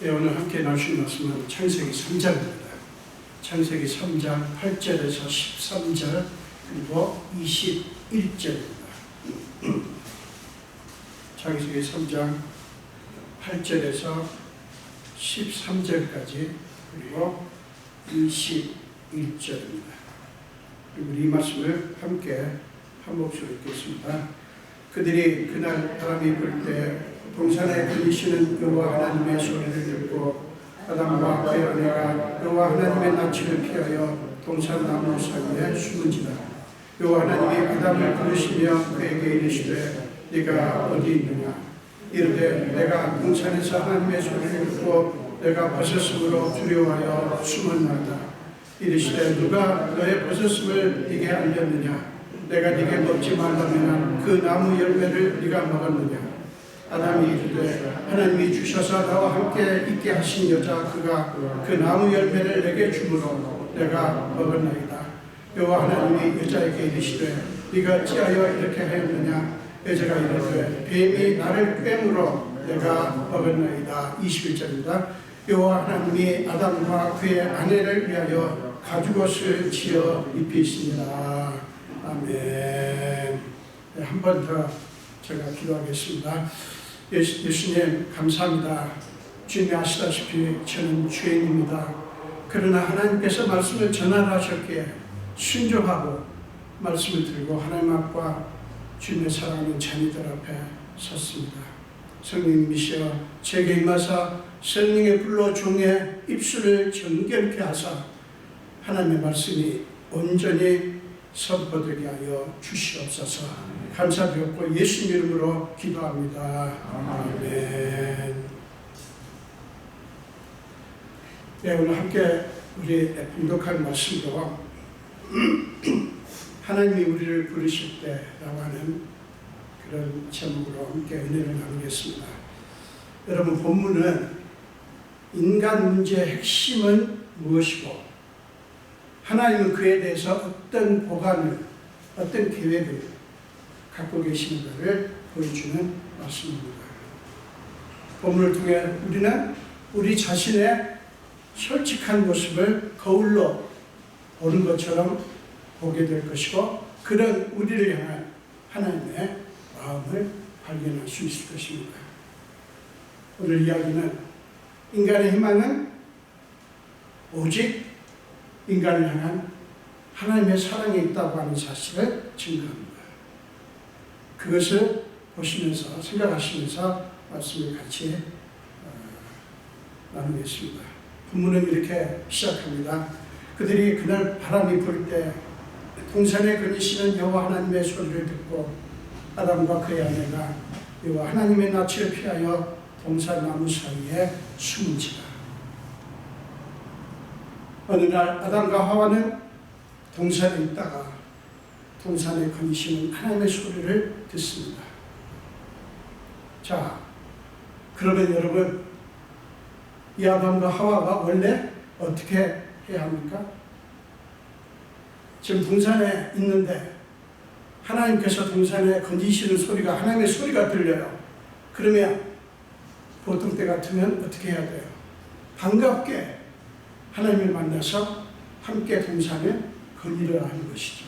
오늘 함께 나누신 말씀은 창세기 3장입니다. 창세기 3장 8절에서 13절 그리고 21절입니다. 창세기 3장 8절에서 13절까지 그리고 21절입니다. 그리고 이 말씀을 함께 한 목소리로 읽겠습니다. 그들이 그날 바람이 불 때 동산에 그리시는 여호와 하나님의 소리를 듣고 아담과 그의 아내가 여호와 하나님의 낯을 피하여 동산 나무 사이에 숨은지라. 여호와 하나님이 아담을 부르시며 그에게 이르시되 네가 어디 있느냐. 이르되 내가 동산에서 하나님의 소리를 듣고 내가 벗었으므로 두려워하여 숨었나이다. 이르시되 누가 너의 벗었음을 네게 알렸느냐. 내가 네게 먹지 말라면 그 나무 열매를 네가 먹었느냐. 아담이 이르되 하나님이 주셔서 나와 함께 있게 하신 여자 그가 그 나무 열매를 내게 주므로 내가 먹었나이다. 여호와 하나님이 여자에게 이르시되 네가 어찌하여 이렇게 하였느냐. 여자가 이르되 뱀이 나를 꿰물어 내가 먹었나이다. 21절입니다. 여호와 하나님이 아담과 그의 아내를 위하여 가죽옷을 지어 입히시니라. 아멘. 한 번 더 제가 기도하겠습니다. 예수님 감사합니다. 주님이 아시다시피 저는 죄인입니다. 그러나 하나님께서 말씀을 전하셨기에 순종하고 말씀을 들고 하나님 앞과 주님의 사랑하는 자녀들 앞에 섰습니다. 성령님이시여 제게 임하사 성령의 불로 종의 입술을 정결케 하사 하나님의 말씀이 온전히 선포되게 하여 주시옵소서. 감사드렸고 예수님 이름으로 기도합니다. 아멘. 네, 오늘 함께 우리 봉독한 말씀도 하나님이 우리를 부르실 때라고 하는 그런 제목으로 함께 은혜를 나누겠습니다. 여러분, 본문은 인간 문제의 핵심은 무엇이고 하나님은 그에 대해서 어떤 보관을, 어떤 계획을 갖고 계시는가를 보여주는 말씀입니다. 본문을 통해 우리는 우리 자신의 솔직한 모습을 거울로 보는 것처럼 보게 될 것이고 그런 우리를 향한 하나님의 마음을 발견할 수 있을 것입니다. 오늘 이야기는 인간의 희망은 오직 인간을 향한 하나님의 사랑이 있다고 하는 사실을 증거합니다. 그것을 보시면서 생각하시면서 말씀을 같이 나누겠습니다. 본문은 이렇게 시작합니다. 그들이 그날 바람이 불 때 동산에 거니시는 여호와 하나님의 소리를 듣고 아담과 그의 아내가 여호와 하나님의 낯을 피하여 동산 나무 사이에 숨은지라. 어느 날 아담과 하와는 동산에 있다가 동산에 거니시는 하나님의 소리를 듣습니다. 자, 그러면 여러분, 이 아담과 하와가 원래 어떻게 해야 합니까? 지금 동산에 있는데 하나님께서 동산에 거니시는 소리가 하나님의 소리가 들려요. 그러면 보통 때 같으면 어떻게 해야 돼요? 반갑게 하나님을 만나서 함께 동산에 거니려 하는 것이죠.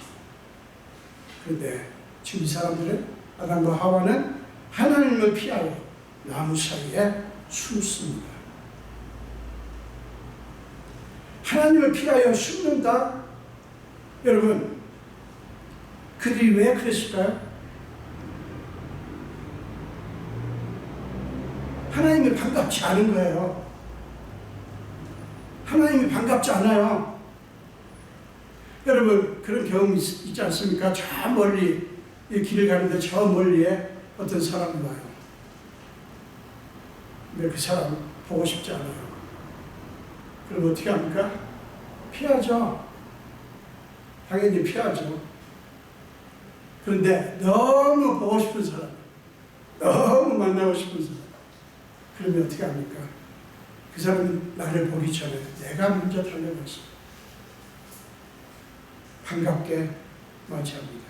그런데 지금 이 사람들은 아담과 하와는 하나님을 피하여 나무 사이에 숨습니다. 하나님을 피하여 숨는다? 여러분, 그들이 왜 그랬을까요? 하나님이 반갑지 않은 거예요. 하나님이 반갑지 않아요. 여러분, 그런 경험이 있지 않습니까? 저 멀리, 이 길을 가는데 저 멀리에 어떤 사람이 와요. 근데 그 사람 보고 싶지 않아요. 그럼 어떻게 합니까? 피하죠. 당연히 피하죠. 그런데 너무 보고 싶은 사람, 너무 만나고 싶은 사람, 그러면 어떻게 합니까? 그 사람은 나를 보기 전에 내가 먼저 달려가서 반갑게 맞이합니다.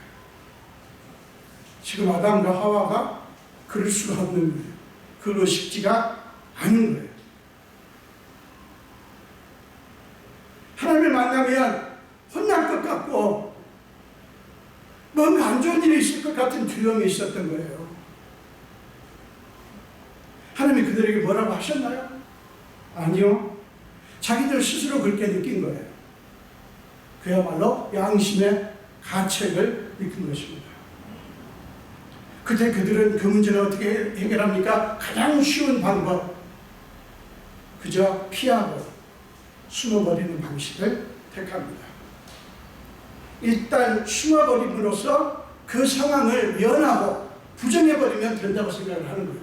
지금 아담과 하와가 그럴 수가 없는 거예요. 그러고 싶지가 않은 거예요. 하나님을 만나면 혼날 것 같고 뭔가 안 좋은 일이 있을 것 같은 두려움이 있었던 거예요. 하나님이 그들에게 뭐라고 하셨나요? 아니요. 자기들 스스로 그렇게 느낀 거예요. 그야말로 양심의 가책을 느낀 것입니다. 그때 그들은 그 문제를 어떻게 해결합니까? 가장 쉬운 방법, 그저 피하고 숨어버리는 방식을 택합니다. 일단 숨어버림으로써 그 상황을 면하고 부정해버리면 된다고 생각을 하는 거예요.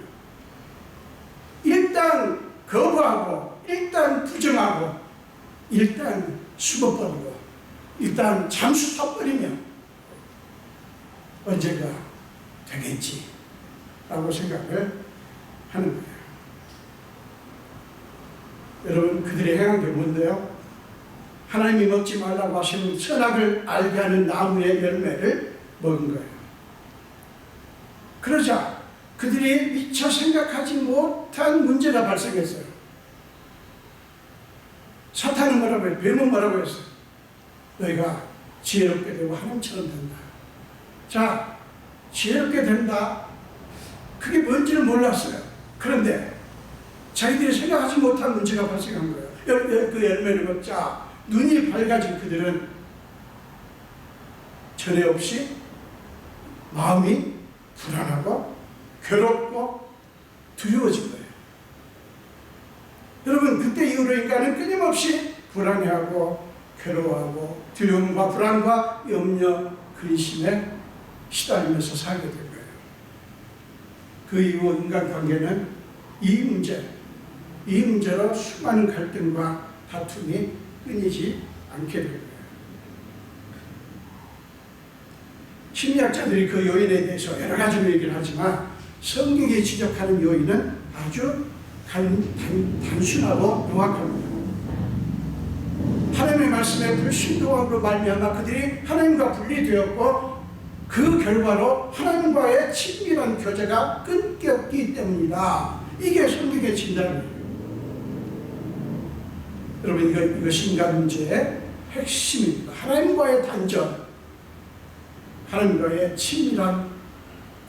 일단 거부하고 일단 부정하고 일단 숨어버리고 일단 잠수 타버리면 언젠가 되겠지 라고 생각을 하는 거예요. 여러분, 그들이 행한 게 뭔데요? 하나님이 먹지 말라고 하시는 선악을 알게 하는 나무의 열매를 먹은 거예요. 그러자 그들이 미처 생각하지 못한 문제가 발생했어요. 사탄은 뭐라고 해요? 뱀은 뭐라고 했어요? 너희가 지혜롭게 되고 하나님처럼 된다. 자, 지혜롭게 된다. 그게 뭔지는 몰랐어요. 그런데 자기들이 생각하지 못한 문제가 발생한 거예요. 그 열매를 먹자 눈이 밝아진 그들은 전에 없이 마음이 불안하고 괴롭고 두려워진 거예요. 여러분, 그때 이후로 인간은 끊임없이 불안해하고 괴로워하고 두려움과 불안과 염려, 근심에 시달리면서 살게 된 거예요. 그 이후 인간관계는 이 문제로 수많은 갈등과 다툼이 끊이지 않게 된 거예요. 심리학자들이 그 요인에 대해서 여러 가지로 얘기를 하지만 성경이 지적하는 요인은 아주 단순하고 명확합니다. 하나님의 말씀에 불순종함으로 말미암아 그들이 하나님과 분리되었고 그 결과로 하나님과의 친밀한 교제가 끊겼기 때문이다. 이게 성경의 진단이에요. 여러분, 이것이 인간 문제의 핵심입니다. 하나님과의 단절, 하나님과의 친밀한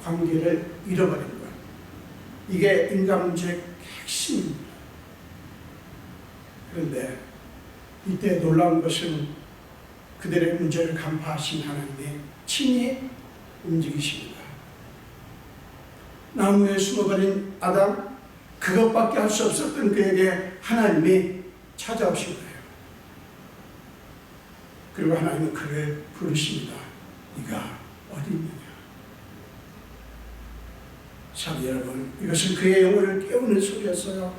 관계를 잃어버린 것. 이게 인간 문제의 핵심입니다. 그런데 이때 놀라운 것은 그들의 문제를 간파하신 하나님이 친히 움직이십니다. 나무에 숨어버린 아담, 그것밖에 할 수 없었던 그에게 하나님이 찾아오신 거예요. 그리고 하나님은 그를 부르십니다. 네가 어디 있느냐? 참 여러분, 이것은 그의 영혼을 깨우는 소리였어요.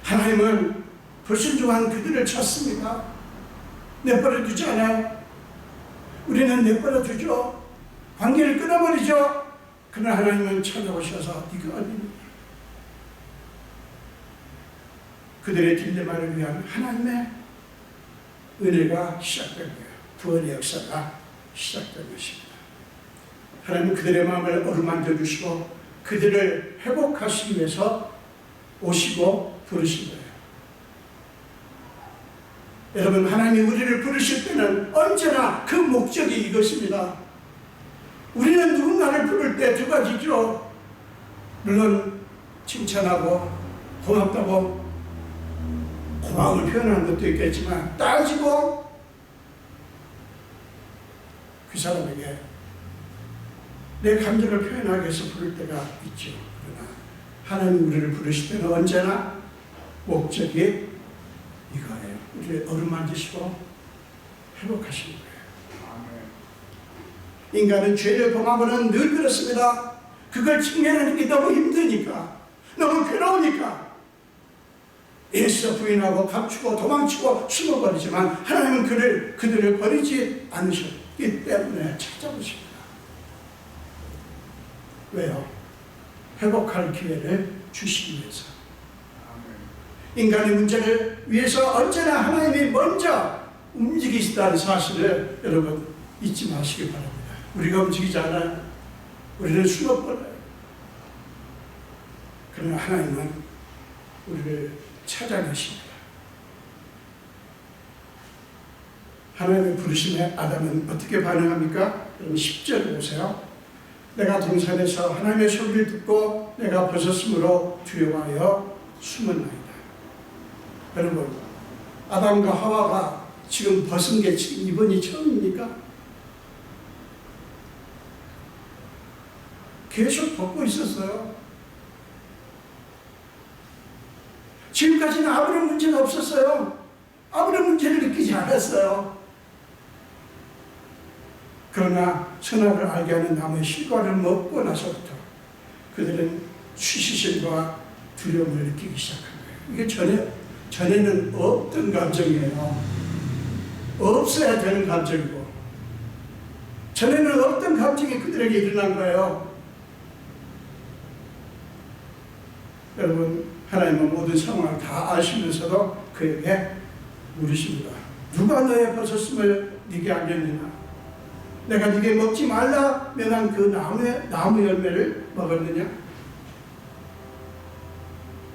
하나님은 불순종한 그들을 찾습니다. 내버려 두지 않아요. 우리는 내버려 두죠. 관계를 끊어버리죠. 그러나 하나님은 찾아오셔서 네가 어디 있느냐? 그들의 딜레마를 위한 하나님의 은혜가 시작된 거예요. 구원의 역사가 시작된 것입니다. 하나님은 그들의 마음을 어루만져 주시고 그들을 회복하시기 위해서 오시고 부르신 거예요. 여러분, 하나님이 우리를 부르실 때는 언제나 그 목적이 이것입니다. 우리는 누군가를 부를 때 두 가지죠. 물론 칭찬하고 고맙다고 고마움을 표현하는 것도 있겠지만 따지고 그 사람에게 내 감정을 표현하기 위해서 부를 때가 있죠. 그러나 하나님 우리를 부르실 때는 언제나 목적이 이거예요. 우리를 어루만지시고 회복하시는 거예요. 인간은 죄를 범하고는 늘 그렇습니다. 그걸 직면하는 게 너무 힘드니까, 너무 괴로우니까 애써 부인하고 감추고 도망치고 숨어버리지만 하나님은 그들을 버리지 않으셨기 때문에 찾아오십니다. 왜요? 회복할 기회를 주시기 위해서. 인간의 문제를 위해서 언제나 하나님이 먼저 움직이시다는 사실을 여러분 잊지 마시기 바랍니다. 우리가 움직이지 않아요. 우리는 숨어버려요. 그러나 하나님은 우리를 찾아내십니다. 하나님의 부르심에 아담은 어떻게 반응합니까? 그럼 10절 보세요. 내가 동산에서 하나님의 소리를 듣고 내가 벗었으므로 두려워하여 숨었나이다. 여러분, 아담과 하와가 지금 벗은 게 지금 이번이 처음입니까? 계속 벗고 있었어요. 지금까지는 아무런 문제가 없었어요. 아무런 문제를 느끼지 않았어요. 그러나 선악을 알게 하는 나무의 실과를 먹고 나서부터 그들은 수치심과 두려움을 느끼기 시작한 거예요. 이게 전에는 없던 감정이에요. 없어야 되는 감정이고, 전에는 없던 감정이 그들에게 일어난 거예요. 여러분, 하나님은 모든 상황을 다 아시면서도 그에게 물으십니다. 누가 너의 벗었음을 네게 알렸느냐? 내가 네게 먹지 말라 명한 그 나무 열매를 먹었느냐?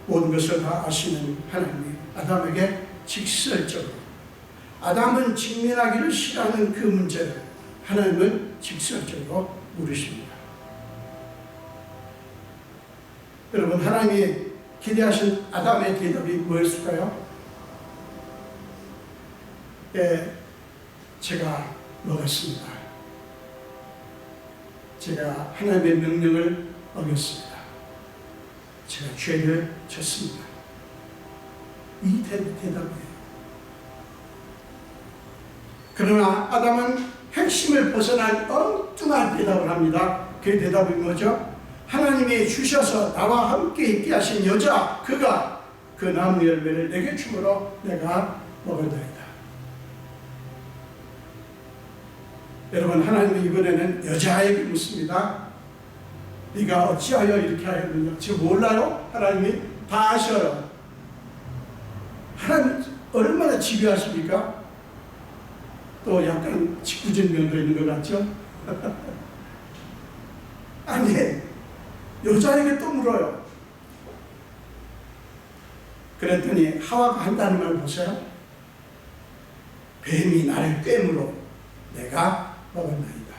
모든 것을 다 아시는 하나님이 아담에게 직설적으로, 아담은 직면하기를 싫어하는 그 문제를 하나님은 직설적으로 물으십니다. 여러분, 하나님이 기대하신 아담의 대답이 뭐였을까요? 예, 제가 먹었습니다. 제가 하나님의 명령을 어겼습니다. 제가 죄를 졌습니다. 이 대답이에요. 그러나 아담은 핵심을 벗어난 엉뚱한 대답을 합니다. 그 대답이 뭐죠? 하나님이 주셔서 나와 함께 있게 하신 여자, 그가 그 나무 열매를 내게 주므로 내가 먹었나이다. 여러분, 하나님은 이번에는 여자에게 묻습니다. 네가 어찌하여 이렇게 하였느냐? 지금 몰라요? 하나님이 다 아셔요. 하나님 얼마나 집요하십니까? 또 약간 짓궂은 면도 있는 것 같죠? 아니, 여자에게 또 물어요. 그랬더니 하와가 한다는 말 보세요. 뱀이 나를 꿰물어 내가 먹었나이다.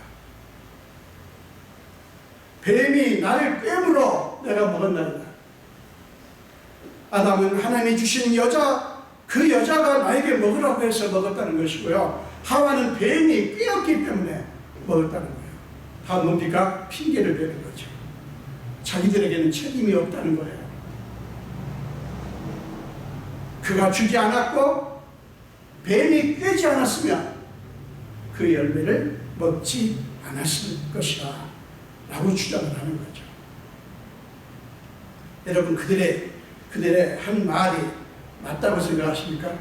뱀이 나를 꿰물어 내가 먹었나이다. 아담은 하나님이 주신 여자, 그 여자가 나에게 먹으라고 해서 먹었다는 것이고요. 하와는 뱀이 꿰었기 때문에 먹었다는 거예요. 다 뭡니까? 핑계를 대는 거죠. 자기들에게는 책임이 없다는 거예요. 그가 주지 않았고 뱀이 꿰지 않았으면 그 열매를 먹지 않았을 것이다 라고 주장을 하는 거죠. 여러분, 그들의 한 말이 맞다고 생각하십니까?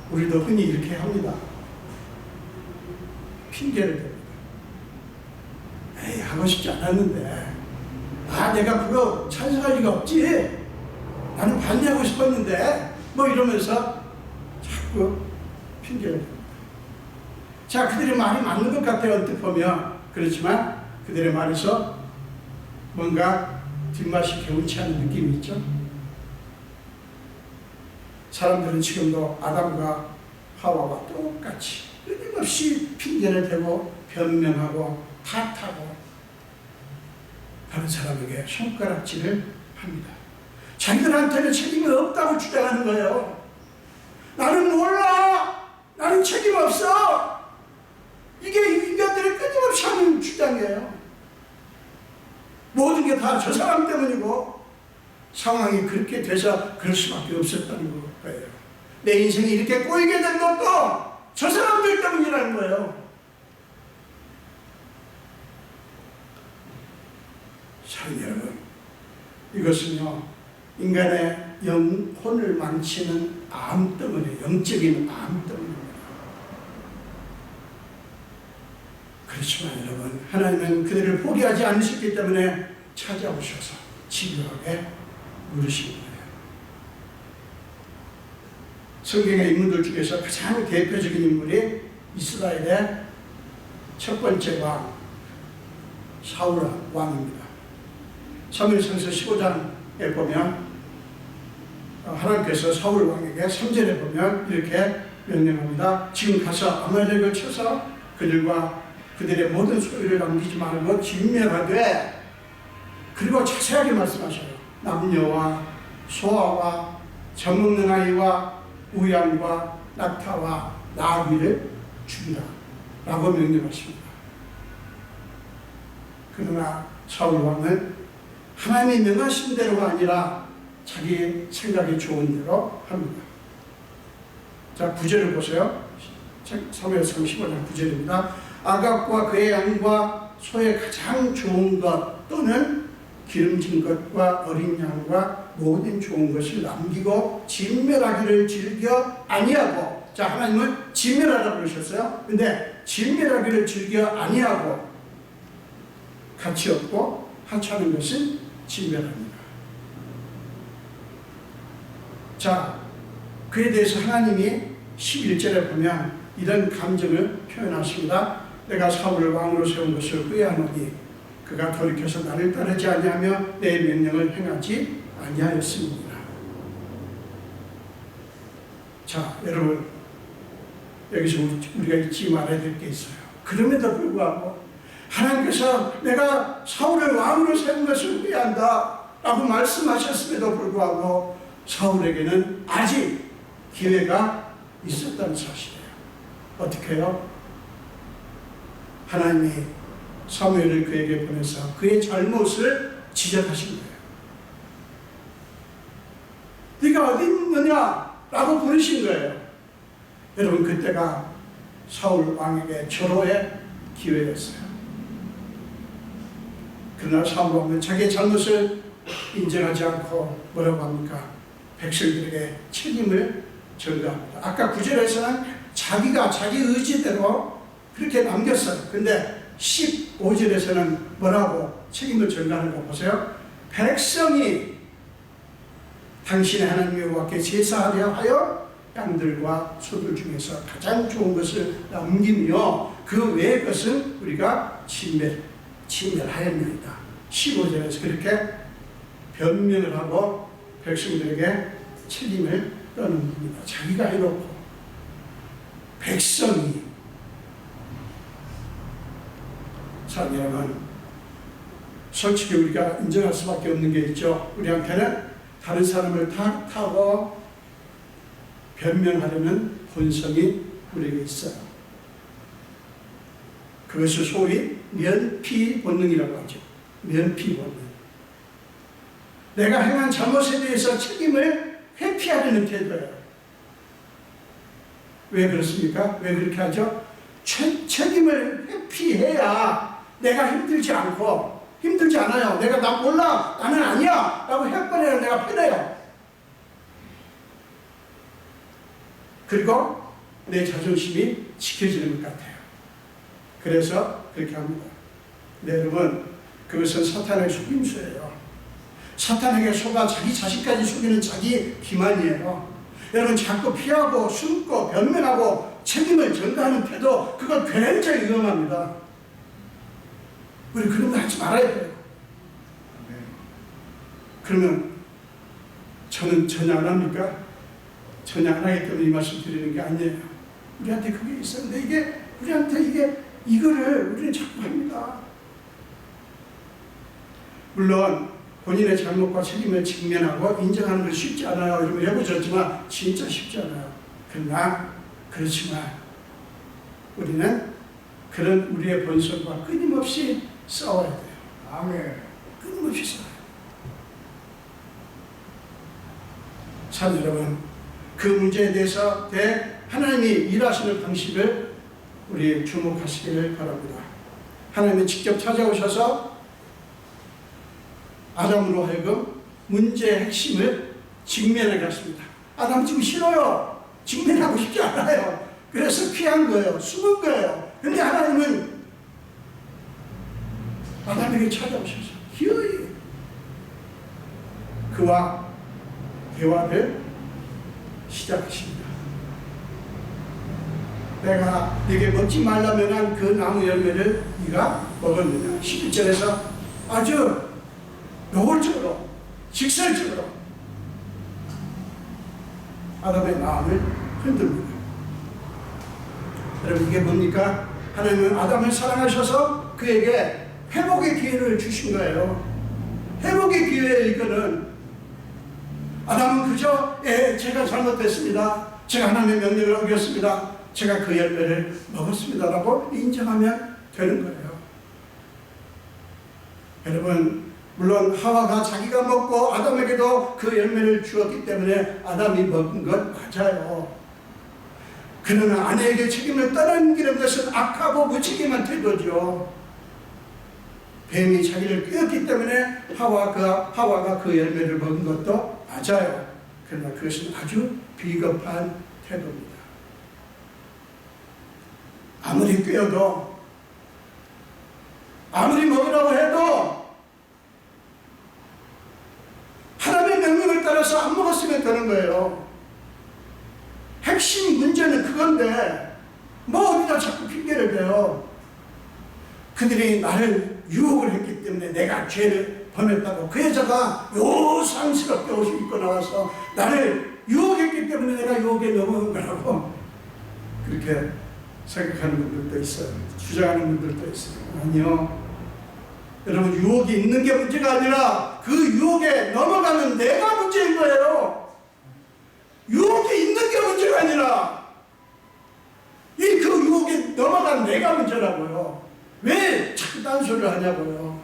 우리도 흔히 이렇게 합니다. 핑계를 댑니다. 에이, 하고 싶지 않았는데, 내가 그거 찬성할 리가 없지, 나는 반대하고 싶었는데, 뭐 이러면서 자꾸 핑계를 댑니다. 자, 그들의 말이 맞는 것 같아요, 언뜻 보면. 그렇지만 그들의 말에서 뭔가 뒷맛이 개운치 않은 느낌이 있죠. 사람들은 지금도 아담과 하와와 똑같이 끊임없이 핑계를 대고 변명하고 탓하고 다른 사람에게 손가락질을 합니다. 자기들한테는 책임이 없다고 주장하는 거예요. 나는 몰라! 나는 책임 없어! 이게 인간들이 끊임없이 하는 주장이에요. 모든 게 다 저 사람 때문이고 상황이 그렇게 돼서 그럴 수밖에 없었다는 거예요. 내 인생이 이렇게 꼬이게 된 것도 저 사람들 때문이라는 거예요. 사랑하는 여러분, 이것은요, 인간의 영혼을 망치는 암덩어리, 영적인 암덩어리입니다. 그렇지만 여러분, 하나님은 그들을 포기하지 않으셨기 때문에 찾아오셔서 집요하게 물으신 거예요. 성경의 인물들 중에서 가장 대표적인 인물이 이스라엘의 첫 번째 왕 사울 왕입니다. 사무엘상서 15장에 보면 하나님께서 사울 왕에게 3절에 보면 이렇게 명령합니다. 지금 가서 아말렉을 쳐서 그들과 그들의 모든 소유를 남기지 말고 진멸하되, 그리고 자세하게 말씀하셔요. 남녀와 소아와 젖먹는 아이와 우양과 낙타와 나귀를 죽이라 라고 명령하십니다. 그러나 사울 왕은 하나님이 명하신 대로가 아니라 자기 생각이 좋은 대로 합니다. 자, 9절을 보세요. 사무엘상 15장 9절입니다. 아갑과 그의 양과 소의 가장 좋은 것 또는 기름진 것과 어린 양과 모든 좋은 것을 남기고 진멸하기를 즐겨 아니하고, 자, 하나님은 진멸하라고 그러셨어요. 근데 진멸하기를 즐겨 아니하고 가치 없고 하찮은 것은 진멸합니다. 자, 그에 대해서 하나님이 11절에 보면 이런 감정을 표현하십니다. 내가 사울을 왕으로 세운 것을 후회하노니 그가 돌이켜서 나를 따르지 아니하며 내 명령을 행하지 아니하였습니다. 자, 여러분, 여기서 우리가 잊지 말아야 될 게 있어요. 그럼에도 불구하고 하나님께서 내가 사울을 왕으로 세운 것을 후회한다 라고 말씀하셨음에도 불구하고 사울에게는 아직 기회가 있었다는 사실이에요. 어떻게 해요? 하나님이 사무엘을 그에게 보내서 그의 잘못을 지적하신 거예요. 네가 어디 있느냐 라고 부르신 거예요. 여러분, 그때가 사울 왕에게 절호의 기회였어요. 그러나 사울 왕은 자기의 잘못을 인정하지 않고 뭐라고 합니까? 백성들에게 책임을 전가합니다. 아까 9절에서는 자기가 자기 의지대로 그렇게 남겼어요. 근데 15절에서는 뭐라고 책임을 전가하는 거 보세요. 백성이 당신의 하나님 여호와께 제사하려 하여 양들과 소들 중에서 가장 좋은 것을 남기며 그 외의 것은 우리가 진멸하였나이다. 15절에서 그렇게 변명을 하고 백성들에게 책임을 떠넘깁니다. 자기가 해놓고 백성이. 사랑하는 여러분, 솔직히 우리가 인정할 수밖에 없는 게 있죠. 우리한테는 다른 사람을 탓하고 변명하려는 본성이 우리에게 있어요. 그것을 소위 면피 본능이라고 하죠. 면피 본능. 내가 행한 잘못에 대해서 책임을 회피하려는 태도예요. 왜 그렇습니까? 왜 그렇게 하죠? 책임을 회피해야 내가 힘들지 않아요. 내가 나 몰라, 나는 아니야 라고 해버려야 내가 편해요. 그리고 내 자존심이 지켜지는 것 같아요. 그래서 그렇게 합니다. 네, 여러분, 그것은 사탄의 속임수예요. 사탄에게 속아 자기 자신까지 속이는 자기 기만이에요. 여러분, 자꾸 피하고 숨고 변명하고 책임을 전가하는 태도, 그건 굉장히 위험합니다. 우리 그런 거 하지 말아야 돼요. 그러면 저는 전혀 안 합니까? 전혀 안 하기 때문에 이 말씀 드리는 게 아니에요. 우리한테 그게 있었는데 우리한테 이거를 우리는 자꾸 합니다. 물론 본인의 잘못과 책임을 직면하고 인정하는 건 쉽지 않아요. 여러분 해보셨지만 진짜 쉽지 않아요. 그러나 그렇지만 우리는 그런 우리의 본성과 끊임없이 싸워야 돼요. 아멘. 끊임없이 싸워요. 참 여러분, 그 문제에 대해서 하나님이 일하시는 방식을 우리 주목하시기를 바랍니다. 하나님이 직접 찾아오셔서 아담으로 하여금 문제의 핵심을 직면하게 하십니다. 아담 지금 싫어요. 직면하고 싶지 않아요. 그래서 피한 거예요. 숨은 거예요. 근데 하나님은 아담에게 찾아오셔서 기어이 그와 대화를 시작하십니다. 내가 네게 먹지 말라면 한 그 나무 열매를 네가 먹었느냐. 11절에서 아주 노골적으로 직설적으로 아담의 마음을 흔듭니다. 여러분, 이게 뭡니까? 하나님은 아담을 사랑하셔서 그에게 회복의 기회를 주신 거예요. 회복의 기회. 이거는 아담은 그저 제가 잘못됐습니다, 제가 하나님의 명령을 어겼습니다, 제가 그 열매를 먹었습니다 라고 인정하면 되는 거예요. 여러분, 물론 하와가 자기가 먹고 아담에게도 그 열매를 주었기 때문에 아담이 먹은 것 맞아요. 그러나 아내에게 책임을 떠넘기는 것은 악하고 무책임한 태도죠. 뱀이 자기를 꿰었기 때문에 하와가 그 열매를 먹은 것도 맞아요. 그러나 그것은 아주 비겁한 태도입니다. 아무리 꿰어도, 아무리 먹으라고 해도 하나님의 명령을 따라서 안 먹었으면 되는 거예요. 핵심 문제는 그건데 뭐 어디다 자꾸 핑계를 대요. 그들이 나를 유혹을 했기 때문에 내가 죄를 범했다고, 그 여자가 요상스럽게 옷을 입고 나와서 나를 유혹했기 때문에 내가 유혹에 넘어간 거라고 그렇게 생각하는 분들도 있어요. 주장하는 분들도 있어요. 아니요. 여러분, 유혹이 있는 게 문제가 아니라 그 유혹에 넘어가는 내가 문제인 거예요. 유혹이 있는 게 문제가 아니라 그 유혹에 넘어간 내가 문제라고요. 왜 자꾸 딴소리를 하냐고요.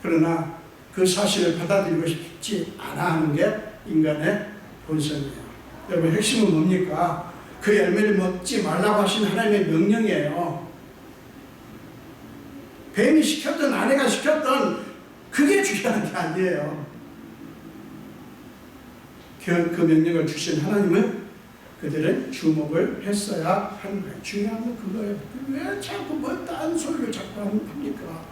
그러나 그 사실을 받아들이고 싶지 않아 하는 게 인간의 본성이에요. 여러분, 핵심은 뭡니까? 그 열매를 먹지 말라고 하신 하나님의 명령이에요. 뱀이 시켰든 아내가 시켰든 그게 중요한 게 아니에요. 그 명령을 주신 하나님은 그들은 주목을 했어야 하는 거예요. 중요한 건 그거예요. 왜 자꾸 뭐 딴소리를 자꾸 합니까?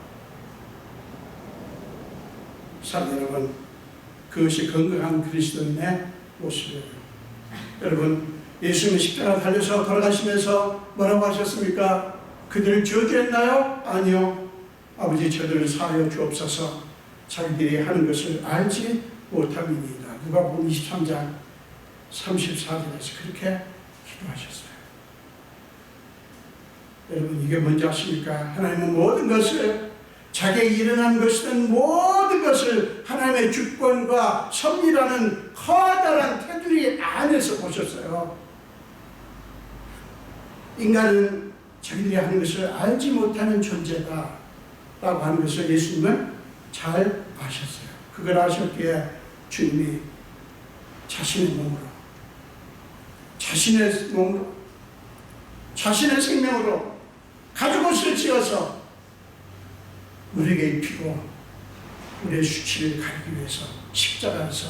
사랑 여러분, 그것이 건강한 그리스도인의 모습이에요. 여러분, 예수님은 십자가 달려서 돌아가시면서 뭐라고 하셨습니까? 그들을 저주했나요? 아니요. 아버지, 저들을 사하여 주옵소서, 자기들이 하는 것을 알지 못함이니이다. 누가복음 23장 34절에서 그렇게 기도하셨어요. 여러분, 이게 뭔지 아십니까? 하나님은 모든 것을, 자기에게 일어난 것이든 모든 것을 하나님의 주권과 섭리라는 커다란 테두리 안에서 보셨어요. 인간은 자기들이 하는 것을 알지 못하는 존재다 라고 하는 것을 예수님은 잘 아셨어요. 그걸 아셨기에 주님이 자신의 몸으로 자신의 생명으로 가죽옷을 지어서 우리에게 입히고 우리의 수치를 가리기 위해서 십자가에서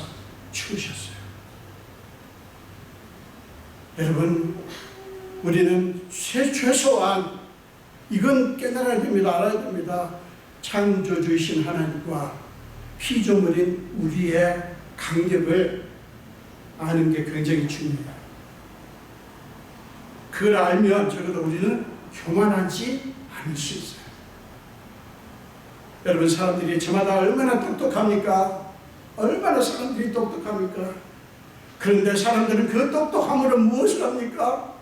죽으셨어요. 여러분, 우리는 최소한 이건 깨달아야 됩니다. 알아야 됩니다. 창조주이신 하나님과 피조물인 우리의 간격을 아는 게 굉장히 중요해요. 그걸 알면 적어도 우리는 교만하지 않을 수 있어요. 여러분, 사람들이 저마다 얼마나 똑똑합니까? 얼마나 사람들이 똑똑합니까? 그런데 사람들은 그 똑똑함으로 무엇을 합니까?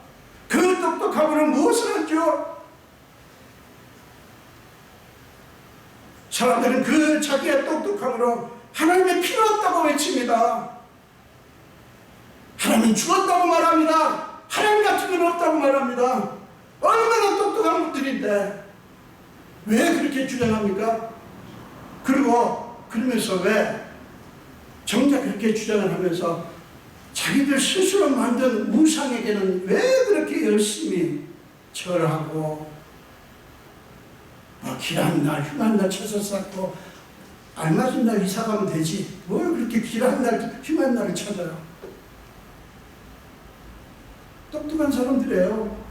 그 똑똑함으로 무엇을 하죠? 사람들은 그 자기의 똑똑함으로 하나님의 필요 없다고 외칩니다. 하나님 죽었다고 말합니다. 하나님 같은 건 없다고 말합니다. 얼마나 똑똑한 분들인데 왜 그렇게 주장합니까? 그리고 그러면서 왜 정작 그렇게 주장을 하면서 자기들 스스로 만든 우상에게는 왜 그렇게 열심히 절하고 길한 날, 흉한 날 쳐서 쌓고 알맞은 날 이사 가면 되지 뭘 그렇게 길한 날, 흉한 날을 찾아요. 똑똑한 사람들이에요.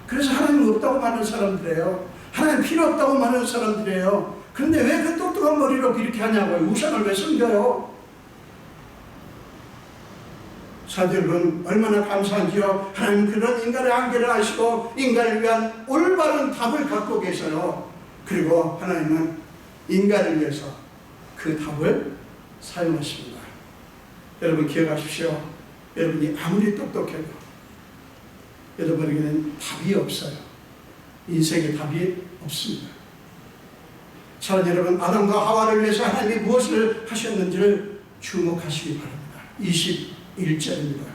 그래서 하나님 없다고 말하는 사람들이에요. 하나님 필요 없다고 말하는 사람들이에요. 그런데 왜 그 똑똑한 머리로 그렇게 하냐고요? 우상을 왜 섬겨요? 사도 여러분, 얼마나 감사한지요. 하나님 그런 인간의 한계를 아시고 인간을 위한 올바른 답을 갖고 계셔요. 그리고 하나님은 인간을 위해서 그 답을 사용하십니다. 여러분 기억하십시오. 여러분이 아무리 똑똑해도 여러분에게는 답이 없어요. 인생에 답이 없습니다. 사랑하는 여러분, 아담과 하와를 위해서 하나님이 무엇을 하셨는지를 주목하시기 바랍니다. 21절입니다.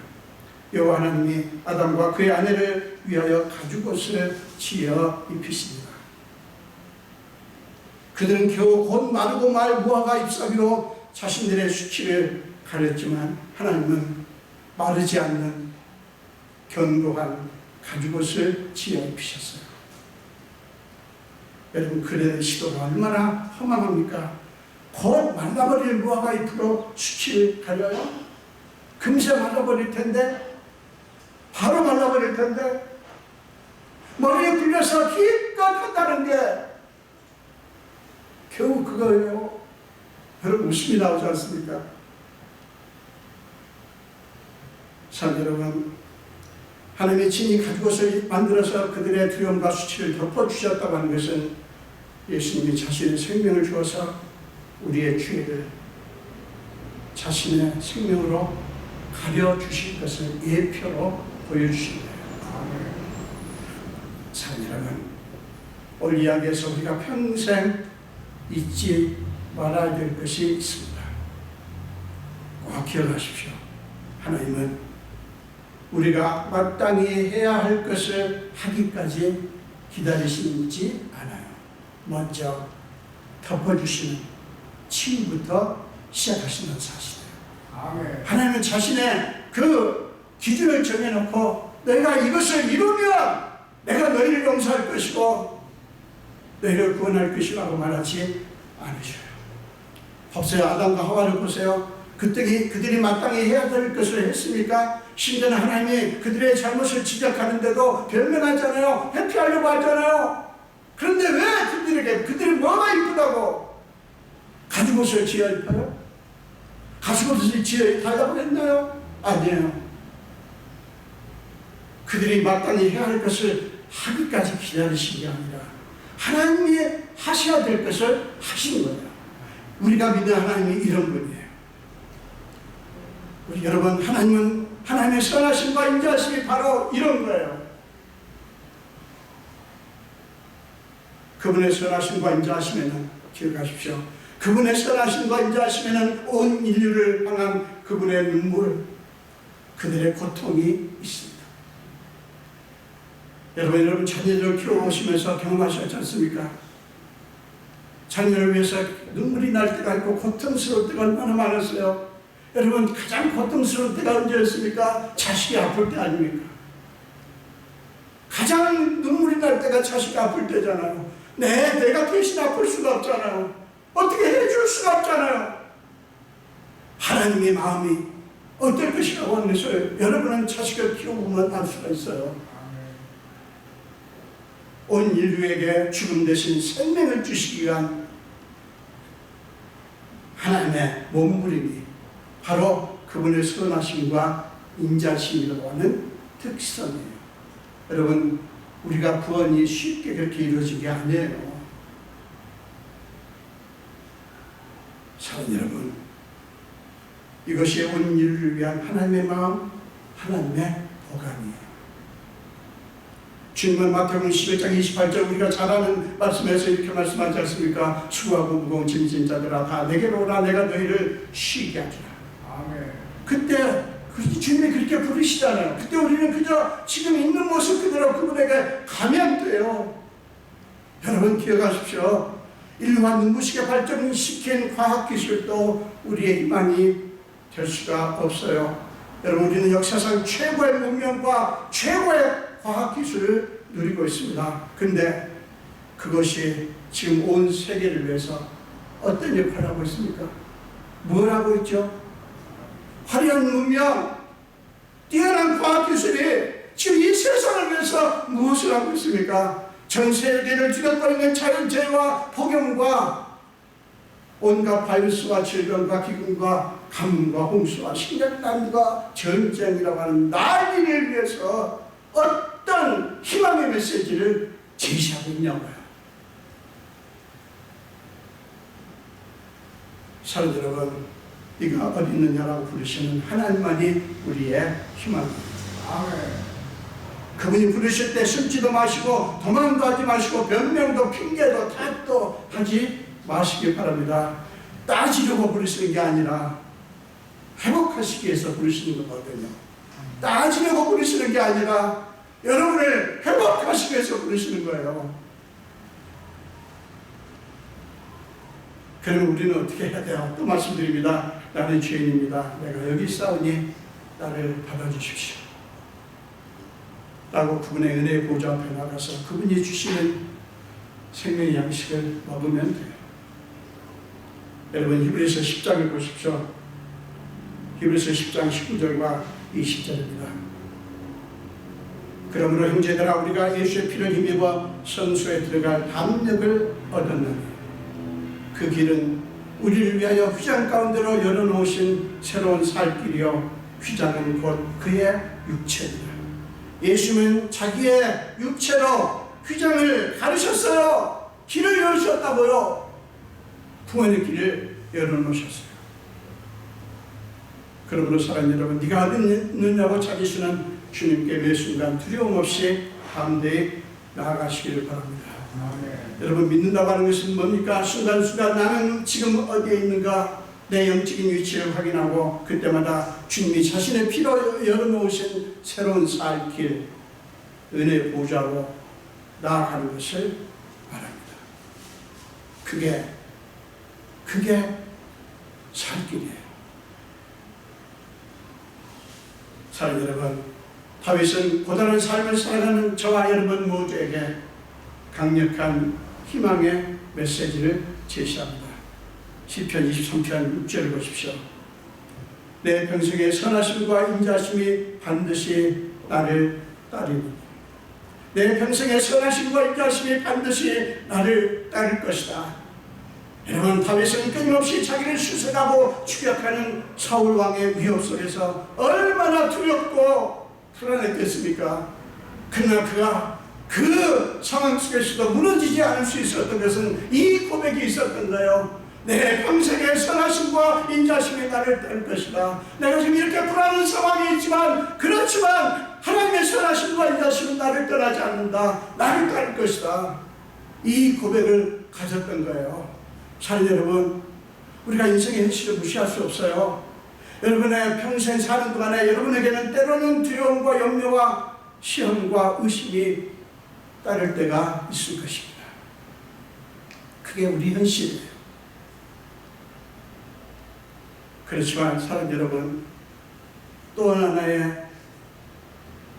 여호와 하나님이 아담과 그의 아내를 위하여 가죽옷을 지어 입히십니다. 그들은 겨우 곧 마르고 말 무화과 잎사귀로 자신들의 수치를 가렸지만 하나님은 마르지 않는 견고한 가죽옷을 지어 입히셨어요. 여러분, 그들의 시도가 얼마나 허망합니까? 곧 말라버릴 무화과 잎으로 수치를 가려요? 금세 말라버릴 텐데, 바로 말라버릴 텐데, 머리에 굴려서 기껏 한다는 게 겨우 그거예요. 여러분, 웃음이 나오지 않습니까? 참 여러분, 하나님의 친히 가죽옷을 만들어서 그들의 두려움과 수치를 덮어주셨다고 하는 것은 예수님이 자신의 생명을 주어서 우리의 죄를 자신의 생명으로 가려주실 것을 예표로 보여주신 거예요. 사랑하는 여러분, 오늘 이야기에서 우리가 평생 잊지 말아야 될 것이 있습니다. 꼭 기억하십시오. 하나님은 우리가 마땅히 해야 할 것을 하기까지 기다리시지 않아요. 먼저 덮어주시는 치유부터 시작하시는 사실이에요. 하나님은 자신의 그 기준을 정해놓고 너희가 이것을 이루면 내가 너희를 용서할 것이고 너희를 구원할 것이라고 말하지 않으셔요. 법서의 아담과 하와를 보세요. 그들이 마땅히 해야 될 것을 했습니까? 심지어는 하나님이 그들의 잘못을 지적하는데도 변명하잖아요. 회피하려고 하잖아요. 그런데 왜 그들이 뭐가 이쁘다고 가죽옷을 지어 입어요? 가죽옷을 지어 입으라고 했나요? 아니에요. 그들이 마땅히 해야 할 것을 하기까지 기다리신 게 아니라 하나님이 하셔야 될 것을 하신 거예요. 우리가 믿는 하나님이 이런 분이에요. 우리 여러분, 하나님은 하나님의 선하심과 인자하심이 바로 이런 거예요. 그분의 선하심과 인자하심에는, 기억하십시오, 그분의 선하심과 인자하심에는 온 인류를 향한 그분의 눈물, 그들의 고통이 있습니다. 여러분 자녀들을 키워오시면서 경험하셨지 않습니까? 자녀를 위해서 눈물이 날 때가 있고 고통스러울 때가 얼마나 많았어요. 여러분, 가장 고통스러운 때가 언제였습니까? 자식이 아플 때 아닙니까? 가장 눈물이 날 때가 자식이 아플 때잖아요. 내가 대신 아플 수가 없잖아요. 어떻게 해줄 수가 없잖아요. 하나님의 마음이 어떨 것이라고 하면서 여러분은 자식을 키워보면 알 수가 있어요. 온 인류에게 죽음 대신 생명을 주시기 위한 하나님의 몸부림이 바로 그분의 선하심과 인자심이라고 하는 특성이에요. 여러분, 우리가 구원이 쉽게 그렇게 이루어진 게 아니에요. 사랑하는 여러분, 이것이 온 인류를 위한 하나님의 마음, 하나님의 보관이에요. 주님은 마태복음 11장 28절 우리가 잘 아는 말씀에서 이렇게 말씀하지 않습니까? 수고하고 무거운 짐진 자들아 다 내게로 오라, 내가 너희를 쉬게 하주라. 아멘. 그때 주님이 그렇게 부르시잖아요. 그때 우리는 그저 지금 있는 모습 그대로 그분에게 가면 돼요. 여러분 기억하십시오. 인류가 눈부시게 발전시킨 과학기술도 우리의 희망이 될 수가 없어요. 여러분, 우리는 역사상 최고의 문명과 최고의 과학기술을 누리고 있습니다. 근데 그것이 지금 온 세계를 위해서 어떤 역할을 하고 있습니까? 뭘 하고 있죠? 화려한 문명, 뛰어난 과학기술이 지금 이 세상을 위해서 무엇을 하고 있습니까? 전 세계를 뒤덮어있는 자연재해와 폭염과 온갖 바이러스와 질병과 기근과 가뭄과 홍수와 식량난과 전쟁이라고 하는 난리를 위해서 어떤 희망의 메시지를 제시하고 있냐고요. 사랑하는 여러분, 네가 어디 있느냐라고 부르시는 하나님만이 우리의 희망입니다. 아멘. 그분이 부르실 때 숨지도 마시고 도망도 하지 마시고 변명도 핑계도 탓도 하지 마시기 바랍니다. 따지려고 부르시는 게 아니라 회복하시기 위해서 부르시는 거거든요. 따지려고 부르시는 게 아니라 여러분을 회복하시기 위해서 부르시는 거예요. 그러면 우리는 어떻게 해야 돼요? 또 말씀드립니다. 나는 죄인입니다. 내가 여기 있사오니 나를 받아주십시오. 라고 그분의 은혜의 보좌 앞에 나가서 그분이 주시는 생명의 양식을 먹으면 돼요. 여러분 히브리서 10장을 보십시오. 히브리서 10장 19절과 20절입니다. 그러므로 형제들아 우리가 예수의 피를 힘입어 성소에 들어갈 담력을 얻었나니 그 길은 우리를 위하여 휘장 가운데로 열어놓으신 새로운 살 길이요 휘장은 곧 그의 육체입니다. 예수는 자기의 육체로 휘장을 가르셨어요. 길을 열으셨다고요. 부모의 길을 열어놓으셨어요. 그러므로 사랑하는 여러분, 네가 어디 있느냐고 찾으시는 주님께 매 순간 두려움 없이 담대히 나아가시기를 바랍니다. 여러분 믿는다고 하는 것은 뭡니까? 순간순간 나는 지금 어디에 있는가 내 영적인 위치를 확인하고 그때마다 주님이 자신의 피로 열어놓으신 새로운 살 길, 은혜의 보좌로 나아가는 것을 바랍니다. 그게 살 길이에요. 사랑하는 여러분, 다윗은 고단한 삶을 살아가는 저와 여러분 모두에게 강력한 희망의 메시지를 제시합니다. 시편 23편 6절을 보십시오. 내 평생의 선하심과 인자심이 반드시 나를 따르니 내 평생의 선하심과 인자심이 반드시 나를 따를 것이다. 여러분 다윗은 끊임없이 자기를 수색하고 추격하는 사울 왕의 위협 속에서 얼마나 두렵고 불안했겠습니까? 그러나 그가 그 상황 속에서도 무너지지 않을 수 있었던 것은 이 고백이 있었던 거예요. 내 평생의 선하심과 인자심이 나를 따를 것이다. 내가 지금 이렇게 불안한 상황이 있지만 그렇지만 하나님의 선하심과 인자심은 나를 떠나지 않는다. 나를 따를 것이다. 이 고백을 가졌던 거예요. 사랑하는 여러분, 우리가 인생의 현실을 무시할 수 없어요. 여러분의 평생 사는 동안에 여러분에게는 때로는 두려움과 염려와 시험과 의심이 따를 때가 있을 것입니다. 그게 우리 현실이에요. 그렇지만 사랑하는 여러분, 또 하나의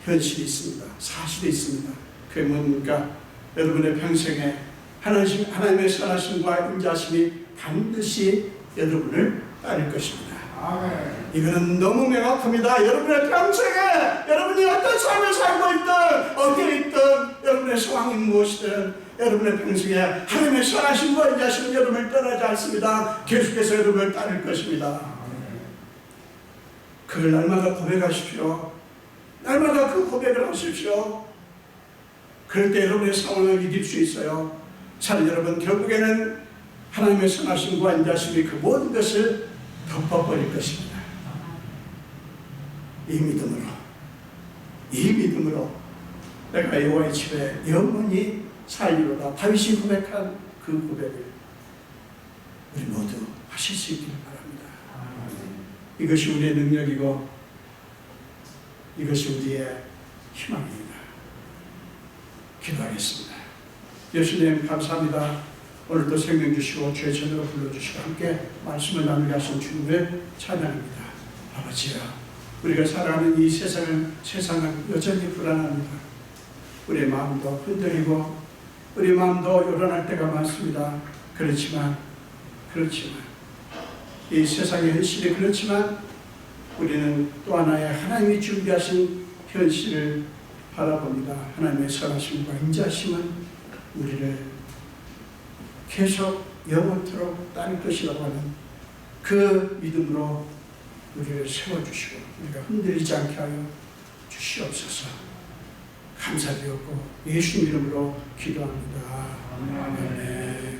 현실이 있습니다. 사실이 있습니다. 그게 뭡니까? 여러분의 평생에 하나님의 선하심과 인자심이 반드시 여러분을 따를 것입니다. 아멘. 이거는 너무 명확합니다. 여러분의 평생에 여러분이 어떤 삶을 살고 있든 어디에 있든 여러분의 상황이 무엇이든 여러분의 평생에 하나님의 선하심과 인자심은 여러분을 떠나지 않습니다. 계속해서 여러분을 따를 것입니다. 그걸 날마다 고백하십시오. 날마다 그 고백을 하십시오. 그럴 때 여러분의 상황을 이길 수 있어요. 사랑하는 여러분, 결국에는 하나님의 선하심과 인자심이 그 모든 것을 덮어버릴 것입니다. 이 믿음으로 내가 여호와의 집에 영원히 살리로다. 다윗이 고백한 그 고백을 우리 모두 하실 수 있기를 바랍니다. 이것이 우리의 능력이고 이것이 우리의 희망입니다. 기도하겠습니다. 예수님 감사합니다. 오늘도 생명 주시고 주의 전으로 불러주시고 함께 말씀을 나누게 하신 주님을 찬양합니다. 아버지야, 우리가 살아가는 이 세상은 여전히 불안합니다. 우리의 마음도 흔들리고 우리 마음도 요란할 때가 많습니다. 그렇지만 이 세상의 현실이 그렇지만 우리는 또 하나의 하나님이 준비하신 현실을 바라봅니다. 하나님의 선하심과 인자심은 우리를 계속 영원토록 따를 것이라고 하는 그 믿음으로 우리를 세워주시고 우리가 흔들리지 않게 하여 주시옵소서. 감사드렸고 예수 이름으로 기도합니다. 아멘.